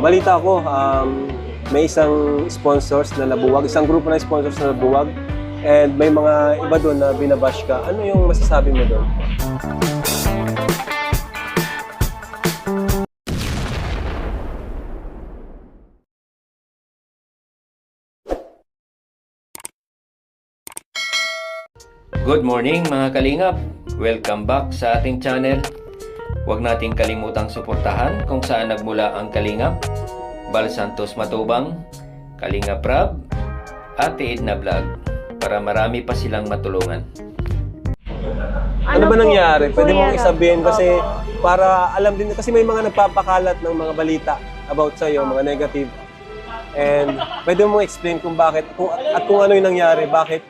Balita ko, may isang sponsors na nabuwag, isang grupo na sponsors na nabuwag, and may mga iba doon na binabash ka. Ano yung masasabi mo doon? Good morning mga kalingap! Welcome back sa ating channel. Huwag nating kalimutang suportahan kung saan nagmula ang Kalingap, Bal Santos Matubang, Kalingap Rab, Ate Edna Vlog para marami pa silang matulungan. Ano ba nangyari? Pwede mong isabihin kasi Opo. para alam din, kasi may mga nagpapakalat ng mga balita about sa'yo, mga negative. And pwede mong explain kung bakit, kung ano yung nangyari, bakit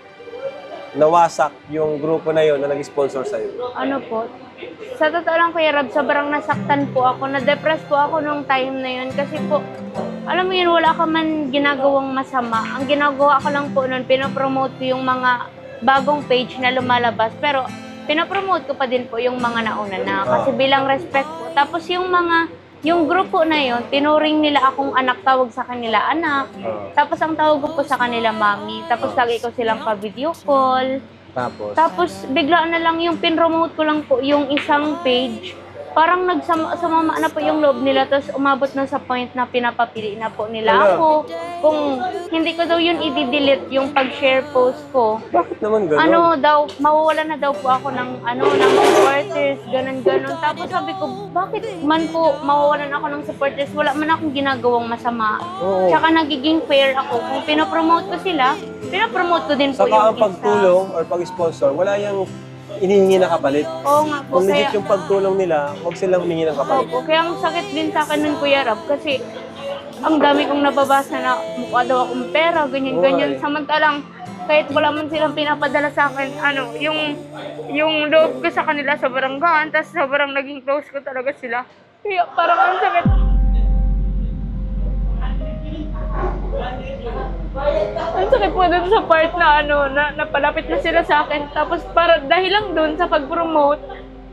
nawasak yung grupo na yon na nag-sponsor sa'yo. Ano po, sa totoo lang Kuya Rab, sobrang nasaktan po ako, na-depress po ako nung time na yun kasi po, alam mo yun, wala ka man ginagawang masama. Ang ginagawa ko lang po nun, pinopromote ko yung mga bagong page na lumalabas, pero pinopromote ko pa din po yung mga nauna na kasi bilang respect po. Tapos yung grupo na yun, tinuring nila akong anak, tawag sa kanila anak. Tapos ang tawag ko po sa kanila mami. Tapos lagi ko silang pa-video call. Tapos bigla na lang yung pinromote ko lang po yung isang page. Parang sumama na po yung loob nila. Tapos umabot na sa point na pinapapili na po nila ako. Kung hindi ko daw yun i-delete yung pag-share post ko. Bakit naman gano'n? Ano daw, mawawala na daw po ako ng supporters, ganun. Tapos sabi ko, bakit man po mawawalan ako ng supporters? Wala man akong ginagawang masama. Oo. Tsaka nagiging fair ako. Kung pinopromote ko sila, pinopromote ko din po Saka yung ang pagtulong or pag-sponsor, wala yung inihingi na kapalit. Oo nga po. Kung legit yung pagtulong nila, huwag silang humingi ng kapalit. Opo, kaya ang sakit din sa akin nun, Kuya Rab, kasi ang dami kong nababasa na mukha daw akong pera, ganyan. Samantalang, kahit wala man silang pinapadala sa akin, yung loob ko sa kanila sobrang gaan, tapos sobrang naging close ko talaga sila. Kaya parang ang sakit. Ang sakit po dun sa part na na napalapit na sila sa akin. Tapos para dahil lang dun sa pag-promote,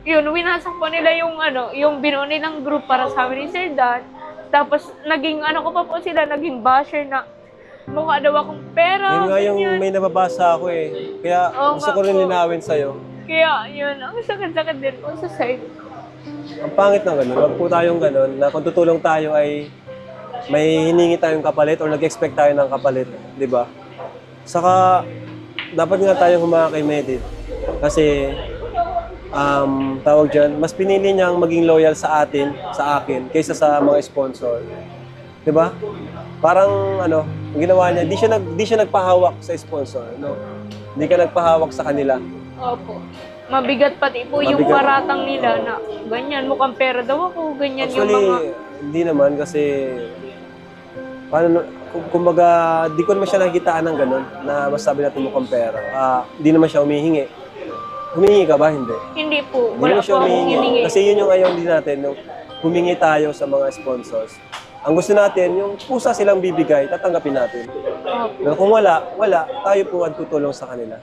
yun, winasak po nila yung binuo nilang group para sa amin ni Sir Dan. Tapos naging ko pa po sila, naging basher na mukha daw akong pera. Yun nga yung ganyan. may nababasa ako eh. Kaya Oo gusto nga ko rin po. linawin sa'yo. Kaya yun, ang sakit-sakit din po sa side. Ang pangit ng ganun, wag po tayong ganun, na kung tutulong tayo ay may hiningi tayong kapalit or nag-expect tayo ng kapalit, di ba? Saka, dapat nga tayong humakay Medit. Kasi, tawag dyan, mas pinili niyang maging loyal sa akin, kaysa sa mga sponsor. Di ba? Parang, ang ginawa niya, di siya nagpahawak sa sponsor, no? Di ka nagpahawak sa kanila. Opo. Mabigat pati po yung Mabigat. paratang nila na ganyan, mukhang pera daw ako, ganyan Actually, yung mga... hindi naman kasi kumbaga, di ko naman siya nakikitaan ng ganun na masabi natin mukhang pera. Di naman siya humihingi. Humihingi ka ba? Hindi. Hindi po, Hindi wala naman po siya akong humihingi. hiningi. Kasi yun yung ayaw din natin, no? Humingi tayo sa mga sponsors. Ang gusto natin, yung pusa silang bibigay, tatanggapin natin. Opo. Pero kung wala, tayo po ang tutulong sa kanila.